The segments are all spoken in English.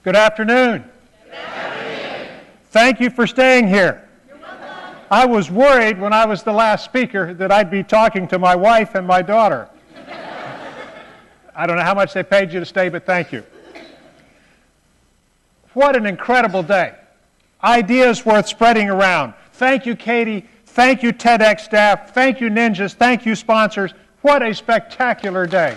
Good afternoon. Good afternoon. Thank you for staying here. You're welcome. I was worried when I was the last speaker that I'd be talking to my wife and my daughter. I don't know how much they paid you to stay, but thank you. What an incredible day. Ideas worth spreading around. Thank you, Katie. Thank you, TEDx staff. Thank you, ninjas. Thank you, sponsors. What a spectacular day.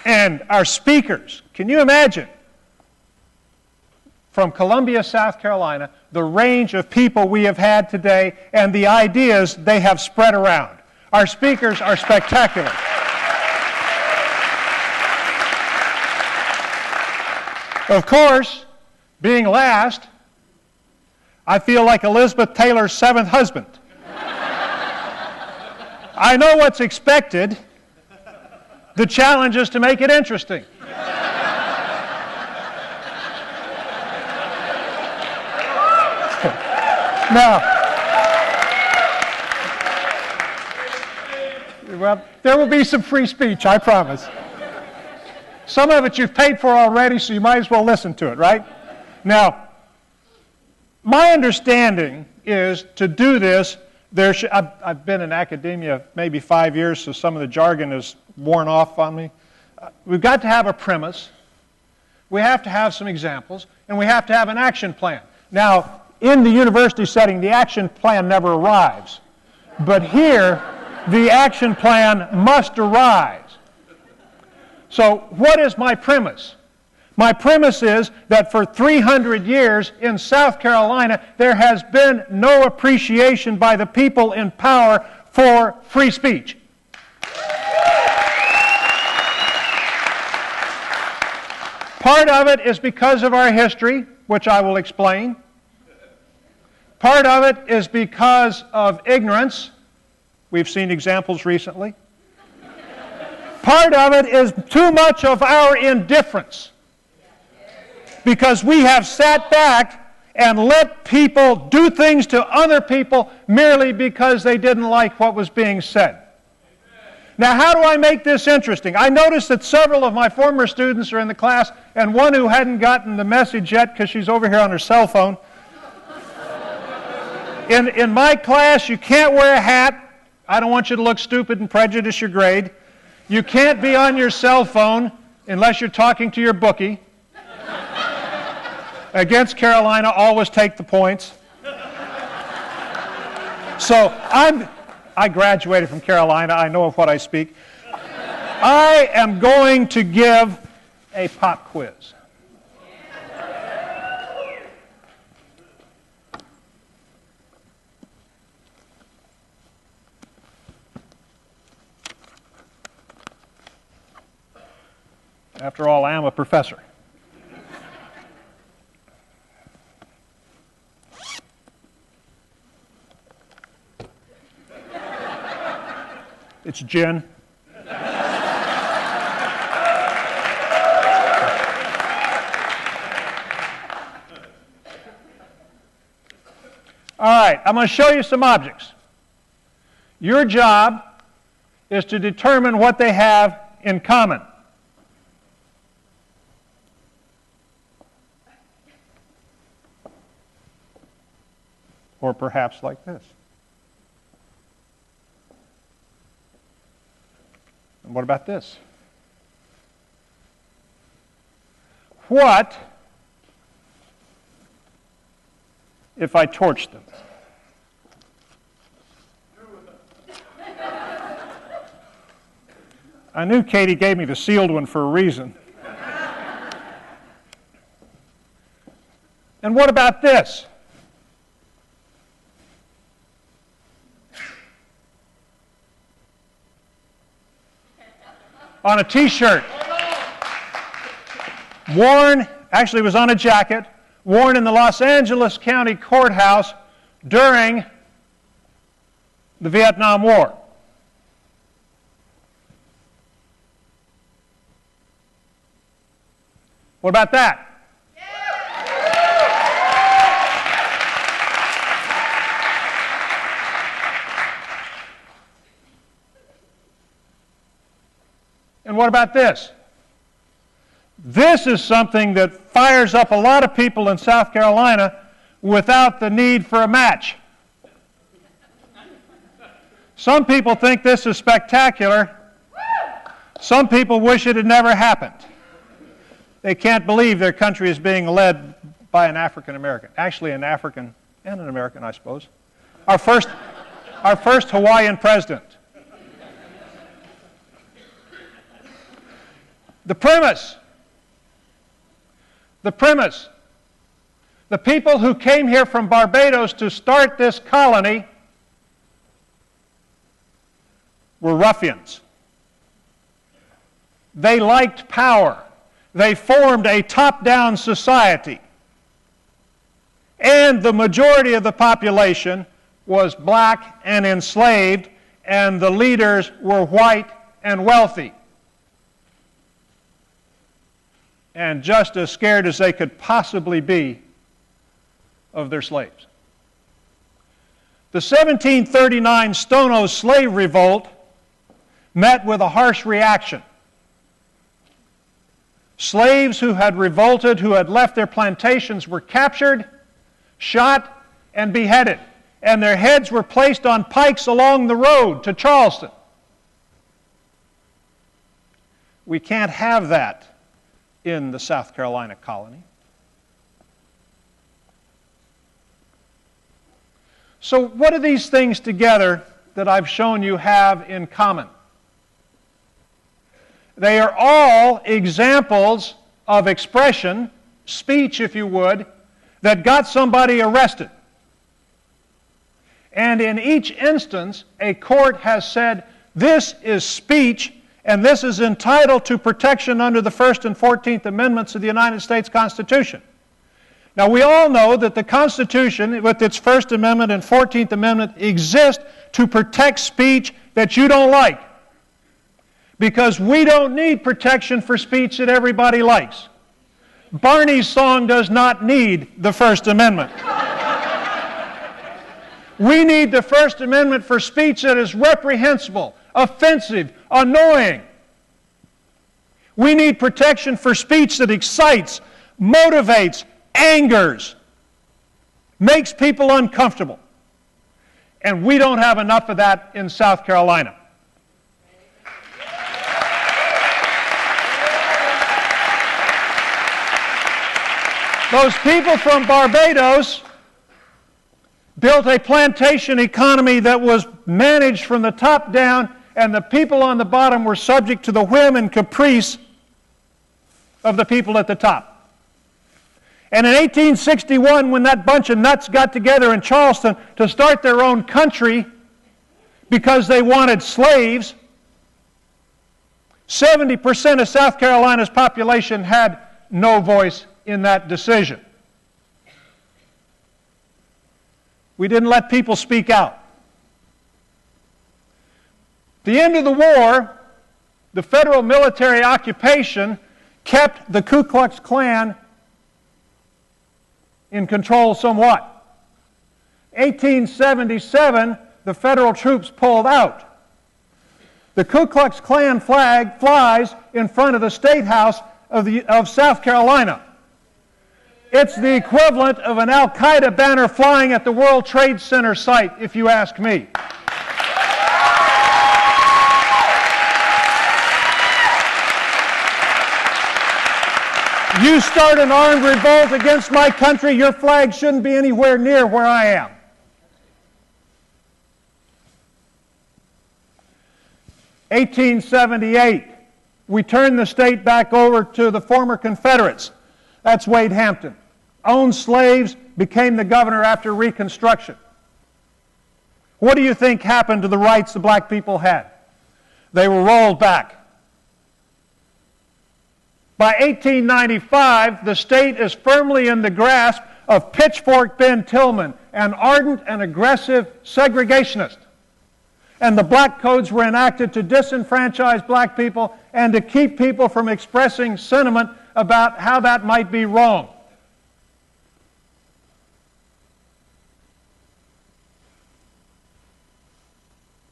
And our speakers, can you imagine? From Columbia, South Carolina, the range of people we have had today and the ideas they have spread around. Our speakers are spectacular. Of course, being last, I feel like Elizabeth Taylor's seventh husband. I know what's expected. The challenge is to make it interesting. Now, well, there will be some free speech, I promise. Some of it you've paid for already, so you might as well listen to it, right? Now, my understanding is to do this, I've been in academia maybe 5 years, so some of the jargon is worn off on me. We've got to have a premise, we have to have some examples, and we have to have an action plan. Now, in the university setting, the action plan never arrives. But here, the action plan must arise. So, what is my premise? My premise is that for 300 years in South Carolina, there has been no appreciation by the people in power for free speech. Part of it is because of our history, which I will explain. Part of it is because of ignorance. We've seen examples recently. Part of it is too much of our indifference, because we have sat back and let people do things to other people merely because they didn't like what was being said. Now, how do I make this interesting? I noticed that several of my former students are in the class, and one who hadn't gotten the message yet because she's over here on her cell phone. In my class, you can't wear a hat. I don't want you to look stupid and prejudice your grade. You can't be on your cell phone unless you're talking to your bookie. Against Carolina, always take the points. So I graduated from Carolina. I know of what I speak. I am going to give a pop quiz. After all, I am a professor. It's gin. All right, I'm going to show you some objects. Your job is to determine what they have in common. Or perhaps like this. And what about this? What if I torch them? I knew Katie gave me the sealed one for a reason. And what about this? On a t-shirt, worn, actually it was on a jacket, worn in the Los Angeles County Courthouse during the Vietnam War. What about that? what about this? This is something that fires up a lot of people in South Carolina without the need for a match. Some people think this is spectacular. Some people wish it had never happened. They can't believe their country is being led by an African American. Actually, an African and an American, I suppose. Our first Hawaiian president. The premise. The people who came here from Barbados to start this colony were ruffians. They liked power. They formed a top-down society. And the majority of the population was black and enslaved, and the leaders were white and wealthy, and just as scared as they could possibly be of their slaves. The 1739 Stono slave revolt met with a harsh reaction. Slaves who had revolted, who had left their plantations, were captured, shot, and beheaded, and their heads were placed on pikes along the road to Charleston. We can't have that in the South Carolina colony. So what do these things together that I've shown you have in common? They are all examples of expression, speech if you would, that got somebody arrested. And in each instance, a court has said, this is speech, and this is entitled to protection under the First and 14th Amendments of the United States Constitution. Now, we all know that the Constitution, with its First Amendment and 14th Amendment, exist to protect speech that you don't like. Because we don't need protection for speech that everybody likes. Barney's song does not need the First Amendment. We need the First Amendment for speech that is reprehensible, offensive, annoying. We need protection for speech that excites, motivates, angers, makes people uncomfortable. And we don't have enough of that in South Carolina. Those people from Barbados built a plantation economy that was managed from the top down, and the people on the bottom were subject to the whim and caprice of the people at the top. And in 1861, when that bunch of nuts got together in Charleston to start their own country because they wanted slaves, 70% of South Carolina's population had no voice in that decision. We didn't let people speak out. At the end of the war, the federal military occupation kept the Ku Klux Klan in control somewhat. 1877, the federal troops pulled out. The Ku Klux Klan flag flies in front of the State House of South Carolina. It's the equivalent of an Al-Qaeda banner flying at the World Trade Center site, if you ask me. You start an armed revolt against my country, your flag shouldn't be anywhere near where I am. In 1878, we turned the state back over to the former Confederates. That's Wade Hampton. Owned slaves, became the governor after Reconstruction. What do you think happened to the rights the black people had? They were rolled back. By 1895, the state is firmly in the grasp of Pitchfork Ben Tillman, an ardent and aggressive segregationist. And the black codes were enacted to disenfranchise black people and to keep people from expressing sentiment about how that might be wrong.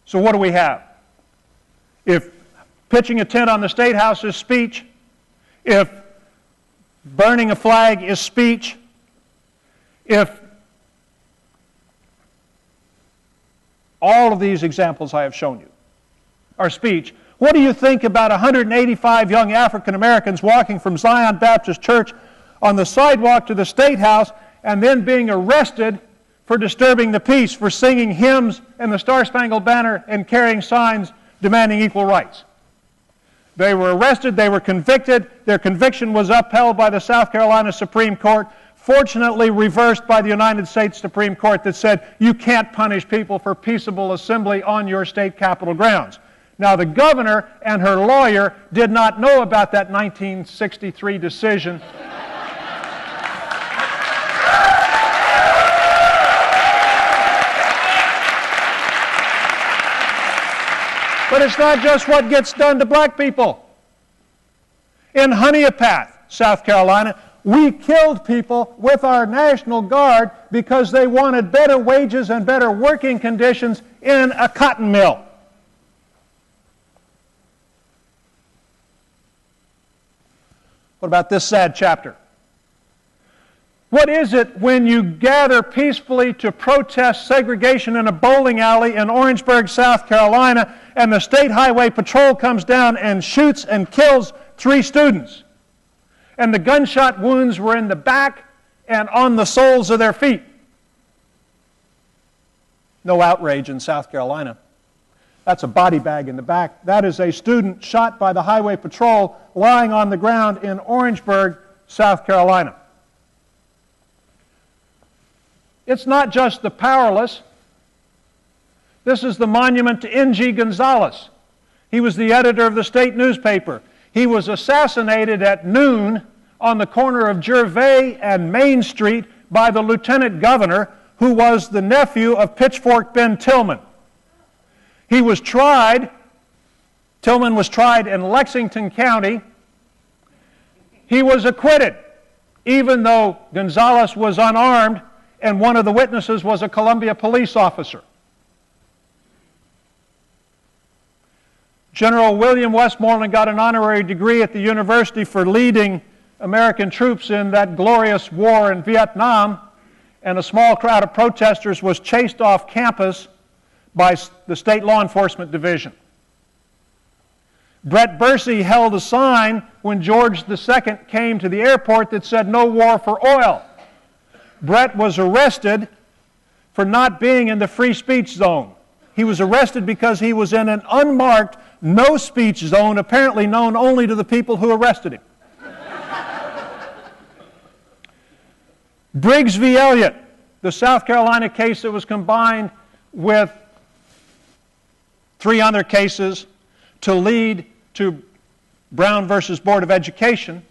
So what do we have? If pitching a tent on the State House is speech, if burning a flag is speech, if all of these examples I have shown you are speech, what do you think about 185 young African Americans walking from Zion Baptist Church on the sidewalk to the State House and then being arrested for disturbing the peace, for singing hymns and the Star-Spangled Banner and carrying signs demanding equal rights? They were arrested, they were convicted, their conviction was upheld by the South Carolina Supreme Court, fortunately reversed by the United States Supreme Court that said you can't punish people for peaceable assembly on your state capitol grounds. Now, the governor and her lawyer did not know about that 1963 decision. But it's not just what gets done to black people. In Honeypath, South Carolina, we killed people with our National Guard because they wanted better wages and better working conditions in a cotton mill. What about this sad chapter? What is it when you gather peacefully to protest segregation in a bowling alley in Orangeburg, South Carolina, and the State Highway Patrol comes down and shoots and kills 3 students? And the gunshot wounds were in the back and on the soles of their feet. No outrage in South Carolina. That's a body bag in the back. That is a student shot by the Highway Patrol lying on the ground in Orangeburg, South Carolina. It's not just the powerless. This is the monument to N.G. Gonzalez. He was the editor of the state newspaper. He was assassinated at noon on the corner of Gervais and Main Street by the lieutenant governor, who was the nephew of Pitchfork Ben Tillman. He was tried. Tillman was tried in Lexington County. He was acquitted, even though Gonzalez was unarmed and one of the witnesses was a Columbia police officer. General William Westmoreland got an honorary degree at the university for leading American troops in that glorious war in Vietnam, and a small crowd of protesters was chased off campus by the state law enforcement division. Brett Bursey held a sign when George II came to the airport that said, "No war for oil." Brett was arrested for not being in the free speech zone. He was arrested because he was in an unmarked no speech zone, apparently known only to the people who arrested him. Briggs v. Elliott, the South Carolina case that was combined with 3 other cases to lead to Brown versus Board of Education,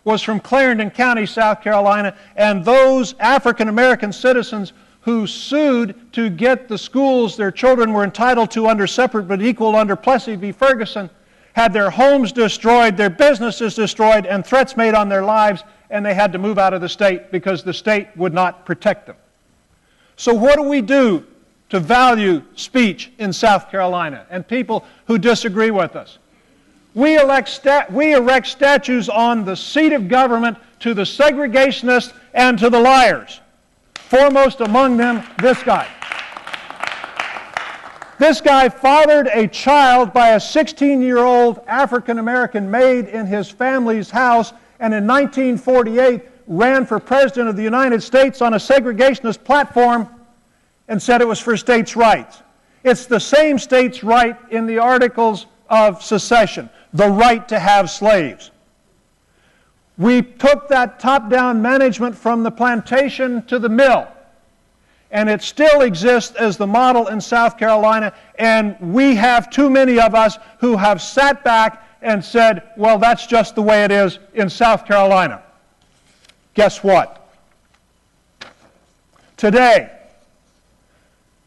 was from Clarendon County, South Carolina, and those African American citizens who sued to get the schools their children were entitled to under separate but equal under Plessy v. Ferguson had their homes destroyed, their businesses destroyed, and threats made on their lives, and they had to move out of the state because the state would not protect them. So what do we do to value speech in South Carolina and people who disagree with us? We erect statues on the seat of government to the segregationists and to the liars. Foremost among them, this guy. This guy fathered a child by a 16-year-old African-American maid in his family's house, and in 1948 ran for President of the United States on a segregationist platform and said it was for states' rights. It's the same states' right in the Articles of Secession, the right to have slaves. We took that top-down management from the plantation to the mill, and it still exists as the model in South Carolina, and we have too many of us who have sat back and said, well, that's just the way it is in South Carolina. Guess what? Today,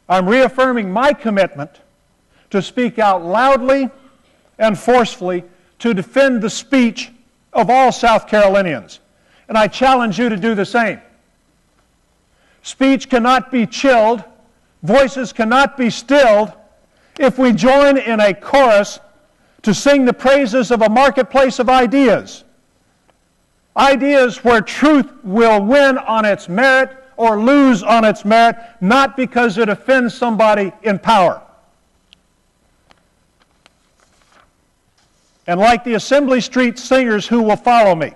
I'm reaffirming my commitment to speak out loudly and forcefully to defend the speech of all South Carolinians. And I challenge you to do the same. Speech cannot be chilled, voices cannot be stilled if we join in a chorus to sing the praises of a marketplace of ideas. Ideas where truth will win on its merit or lose on its merit, not because it offends somebody in power. And like the Assembly Street singers who will follow me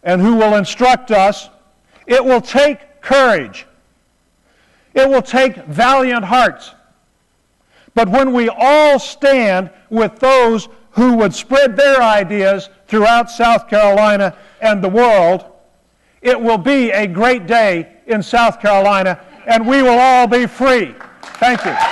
and who will instruct us, it will take courage. It will take valiant hearts. But when we all stand with those who would spread their ideas throughout South Carolina and the world, it will be a great day in South Carolina, and we will all be free. Thank you.